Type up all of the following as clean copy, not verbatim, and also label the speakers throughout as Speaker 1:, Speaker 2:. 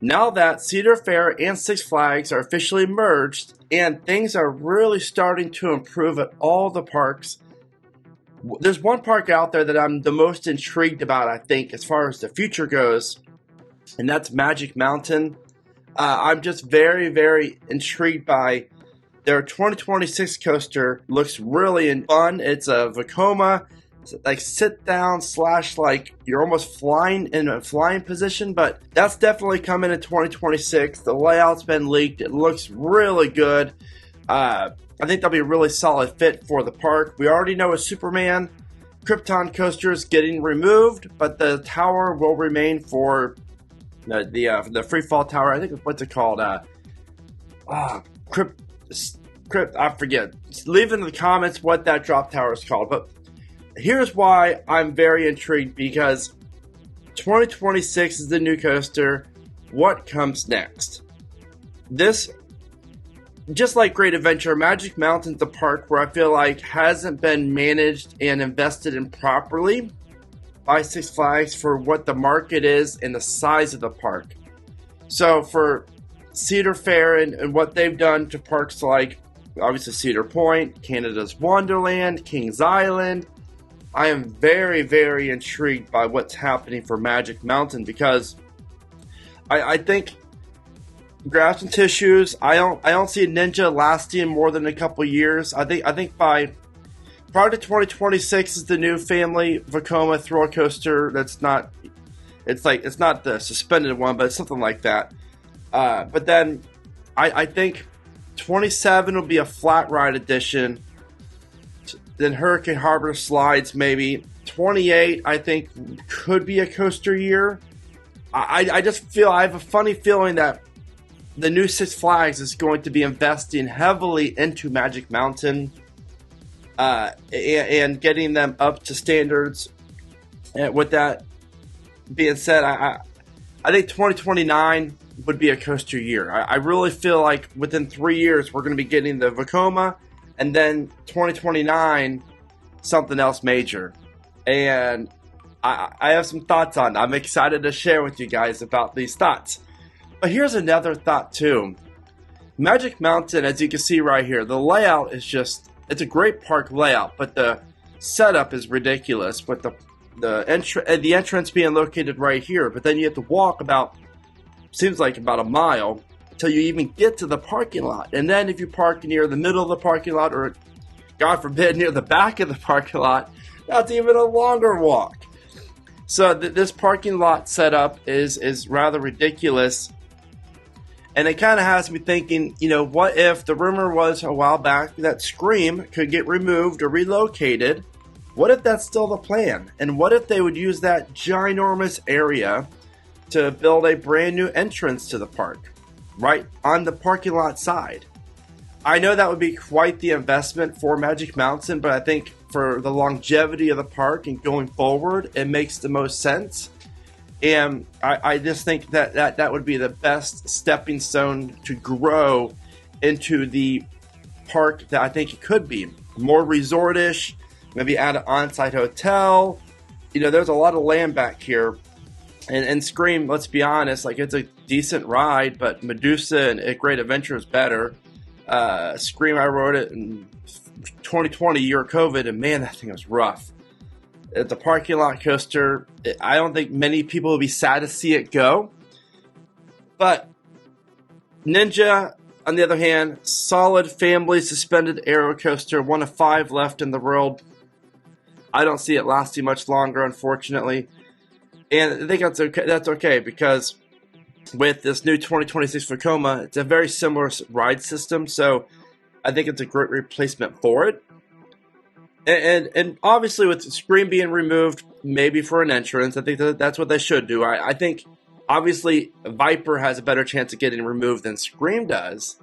Speaker 1: Now that Cedar Fair and Six Flags are officially merged and things are really starting to improve at all the parks, there's one park out there that I'm the most intrigued about, I think, as far as the future goes, and that's Magic Mountain. I'm just very, very intrigued by their 2026 coaster. Looks really fun. It's a Vekoma, like sit down / like you're almost flying in a flying position, but that's definitely coming in 2026. The layout's been leaked. It looks really good. I think that'll be a really solid fit for the park. We already know a Superman Krypton coaster is getting removed, but the tower will remain for the free fall tower. I think what's it called? Crypt. I forget. Leave in the comments what that drop tower is called. But here's why I'm very intrigued, because 2026 is the new coaster. What comes next? This, just like Great Adventure, Magic Mountain's a park where I feel like hasn't been managed and invested in properly by Six Flags for what the market is and the size of the park. So for Cedar Fair and what they've done to parks like, obviously, Cedar Point, Canada's Wonderland, Kings Island, I am very, very intrigued by what's happening for Magic Mountain, because I think graphs and tissues, I don't see Ninja lasting more than a couple years. I think by prior to 2026 is the new family Vekoma thrill coaster. It's not the suspended one, but it's something like that. But then I think 27 will be a flat ride edition. Then Hurricane Harbor slides maybe. 28 I think could be a coaster year. I just feel, I have a funny feeling that the new Six Flags is going to be investing heavily into Magic Mountain and getting them up to standards. And with that being said, I think 2029 would be a coaster year. I really feel like within 3 years we're going to be getting the Vekoma, and then 2029 something else major. And I have some thoughts on it. I'm excited to share with you guys about these thoughts. But here's another thought too. Magic Mountain, as you can see right here, the layout is just, it's a great park layout, but the setup is ridiculous with the entrance being located right here. But then you have to walk seems like about a mile until you even get to the parking lot. And then if you park near the middle of the parking lot, or God forbid near the back of the parking lot, that's even a longer walk. So this parking lot setup is rather ridiculous. And it kind of has me thinking, what if the rumor was a while back that Scream could get removed or relocated? What if that's still the plan? And what if they would use that ginormous area to build a brand new entrance to the park, right on the parking lot side? I know that would be quite the investment for Magic Mountain, but I think for the longevity of the park and going forward, it makes the most sense. And I just think that would be the best stepping stone to grow into the park that I think it could be. More resort-ish, maybe add an on-site hotel. There's a lot of land back here. And Scream, let's be honest, like, it's a decent ride, but Medusa and Great Adventure is better. Scream, I rode it in 2020, year of COVID, and man, that thing was rough. It's a parking lot coaster. I don't think many people will be sad to see it go. But Ninja, on the other hand, solid family suspended aero coaster, one of 5 left in the world. I don't see it lasting much longer, unfortunately. And I think that's okay, because with this new 2026 Vekoma, it's a very similar ride system, so I think it's a great replacement for it. And obviously with the Scream being removed, maybe for an entrance, I think that's what they should do. I think, obviously, Viper has a better chance of getting removed than Scream does.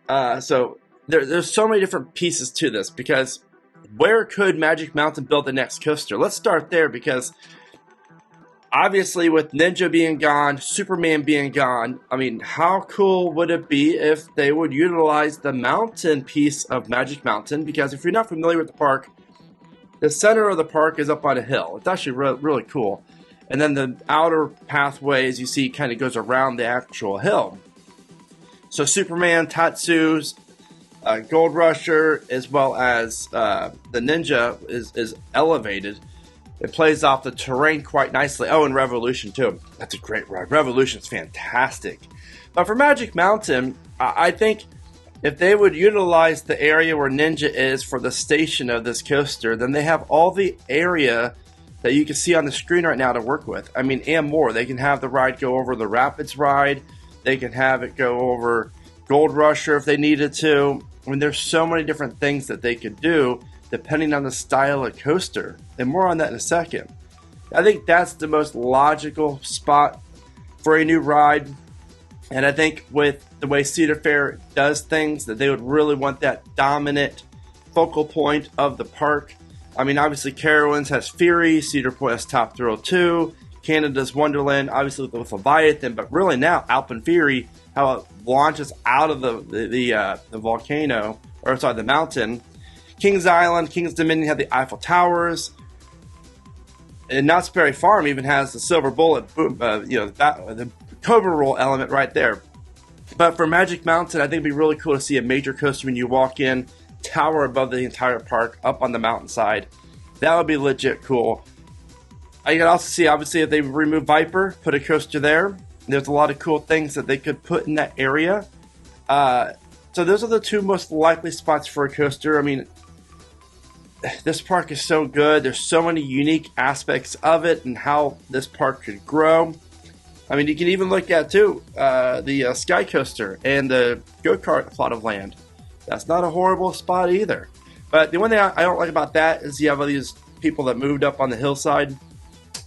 Speaker 1: So there's so many different pieces to this, because where could Magic Mountain build the next coaster? Let's start there, because obviously, with Ninja being gone, Superman being gone, I mean, how cool would it be if they would utilize the mountain piece of Magic Mountain? Because if you're not familiar with the park, the center of the park is up on a hill. It's actually really cool. and then the outer pathway, as you see, kind of goes around the actual hill. So Superman, Tatsu's, Gold Rusher, as well as the Ninja is elevated. It plays off the terrain quite nicely. Oh, and Revolution too. That's a great ride. Revolution's fantastic. But for Magic Mountain, I think if they would utilize the area where Ninja is for the station of this coaster, then they have all the area that you can see on the screen right now to work with. I mean, and more. They can have the ride go over the Rapids ride. They can have it go over Gold Rusher if they needed to. I mean, there's so many different things that they could do depending on the style of coaster. And more on that in a second. I think that's the most logical spot for a new ride. And I think with the way Cedar Fair does things, that they would really want that dominant focal point of the park. I mean, obviously, Carowinds has Fury, Cedar Point has Top Thrill 2, Canada's Wonderland, obviously with Leviathan, but really now Alpine Fury, how it launches out of the volcano, or sorry, the mountain. Kings Island, Kings Dominion have the Eiffel Towers, and Knott's Berry Farm even has the Silver Bullet, the Cobra Roll element right there. But for Magic Mountain, I think it'd be really cool to see a major coaster when you walk in, tower above the entire park, up on the mountainside. That would be legit cool. I could also see, obviously, if they remove Viper, put a coaster there. There's a lot of cool things that they could put in that area. So those are the two most likely spots for a coaster. I mean, this park is so good. There's so many unique aspects of it and how this park could grow. I mean, you can even look at, too, the Sky Coaster and the go-kart plot of land. That's not a horrible spot either. But the one thing I don't like about that is you have all these people that moved up on the hillside.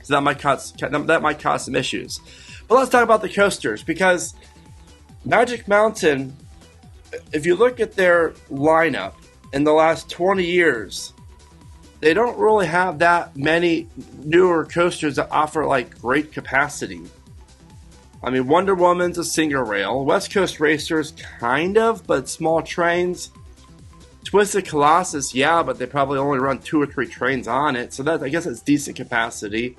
Speaker 1: So that might cause some issues. But let's talk about the coasters, because Magic Mountain, if you look at their lineup in the last 20 years, they don't really have that many newer coasters that offer like great capacity. I mean, Wonder Woman's a single rail. West Coast Racers, kind of, but small trains. Twisted Colossus, yeah, but they probably only run 2 or 3 trains on it, so that, I guess it's decent capacity.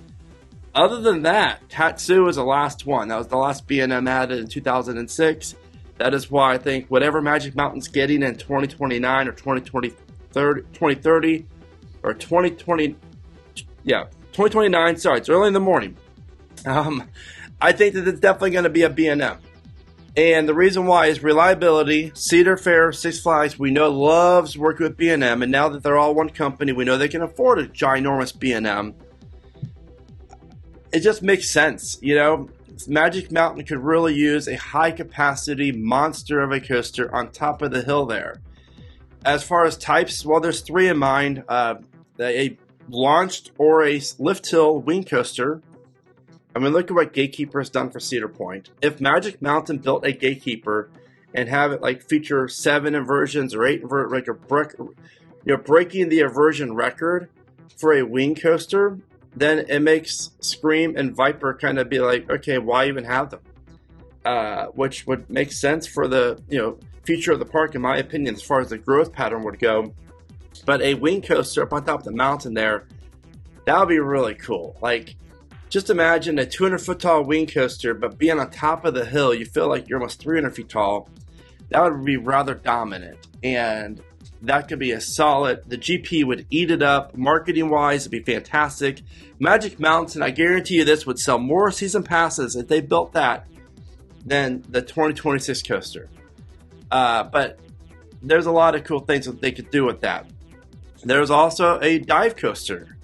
Speaker 1: Other than that, Tatsu is the last one. That was the last B&M added in 2006. That is why I think whatever Magic Mountain's getting in 2029 or 2030 or 2020, yeah, 2029. Sorry, it's early in the morning. I think that it's definitely going to be a B&M. And the reason why is reliability. Cedar Fair, Six Flags, we know loves working with B&M, and now that they're all one company, we know they can afford a ginormous B&M. It just makes sense, you know. Magic Mountain could really use a high-capacity monster of a coaster on top of the hill there. As far as types, well, there's 3 in mind. A launched or a lift hill wing coaster. I mean, look at what Gatekeeper has done for Cedar Point. If Magic Mountain built a Gatekeeper and have it like feature 7 inversions or 8 breaking the inversion record for a wing coaster, then it makes Scream and Viper kind of be like, okay, why even have them? Which would make sense for the future of the park, in my opinion, as far as the growth pattern would go. But a wing coaster up on top of the mountain there, that would be really cool. Like, just imagine a 200-foot tall wing coaster, but being on top of the hill, you feel like you're almost 300 feet tall. That would be rather dominant, and that could be a solid. The GP would eat it up. Marketing-wise, it'd be fantastic. Magic Mountain, I guarantee you this, would sell more season passes if they built that than the 2026 coaster. But there's a lot of cool things that they could do with that. There's also a dive coaster.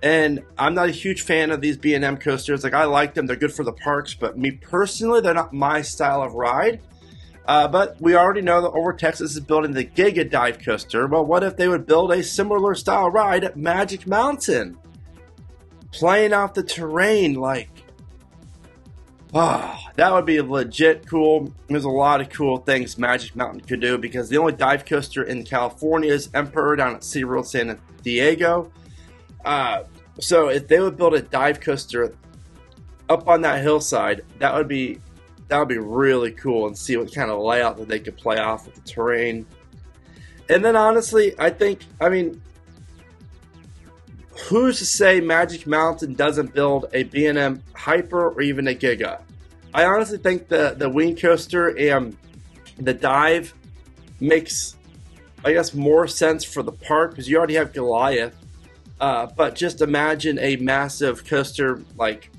Speaker 1: And I'm not a huge fan of these B&M coasters. Like, I like them. They're good for the parks. But me personally, they're not my style of ride. But we already know that Over Texas is building the Giga Dive Coaster. Well, what if they would build a similar style ride at Magic Mountain? Playing off the terrain, like, that would be legit cool. There's a lot of cool things Magic Mountain could do, because the only dive coaster in California is Emperor down at SeaWorld San Diego. So if they would build a dive coaster up on that hillside, that would be really cool, and see what kind of layout that they could play off with the terrain. And then honestly, I mean, who's to say Magic Mountain doesn't build a B&M Hyper or even a Giga? I honestly think the Wing Coaster and the Dive makes, I guess, more sense for the park because you already have Goliath. But just imagine a massive coaster like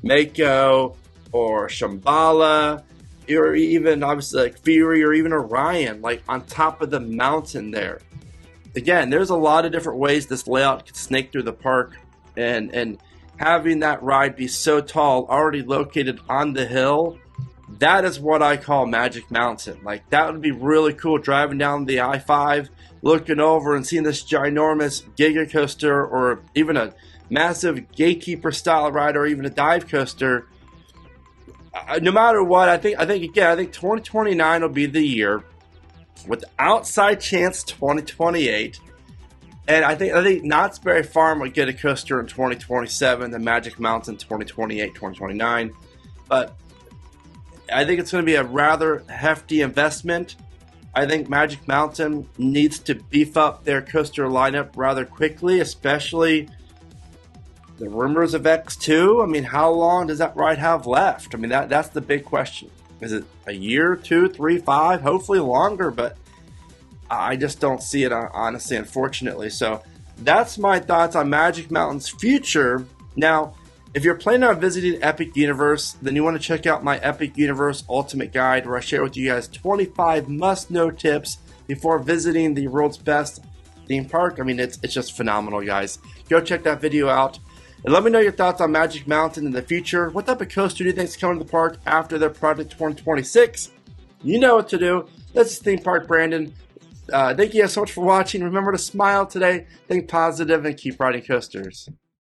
Speaker 1: Mako or Shambhala, or even obviously like Fury or even Orion, like on top of the mountain there. Again, there's a lot of different ways this layout could snake through the park, and having that ride be so tall, already located on the hill, that is what I call Magic Mountain. Like, that would be really cool, driving down the I-5, looking over and seeing this ginormous Giga coaster, or even a massive Gatekeeper style ride, or even a dive coaster. No matter what, I think 2029 will be the year, with outside chance 2028. And I think Knott's Berry Farm would get a coaster in 2027, the Magic Mountain 2028, 2029. But I think it's going to be a rather hefty investment. I think Magic Mountain needs to beef up their coaster lineup rather quickly, especially the rumors of X2. I mean, how long does that ride have left? I mean, that's the big question. Is it a year, 2, 3, 5? Hopefully longer, but I just don't see it, honestly, unfortunately. So that's my thoughts on Magic Mountain's future. Now, if you're planning on visiting Epic Universe, then you want to check out my Epic Universe Ultimate Guide, where I share with you guys 25 must-know tips before visiting the world's best theme park. I mean, it's just phenomenal, guys. Go check that video out. And let me know your thoughts on Magic Mountain in the future. What type of coaster do you think is coming to the park after their Project 2026? You know what to do. This is Theme Park Brandon. Thank you guys so much for watching. Remember to smile today, think positive, and keep riding coasters.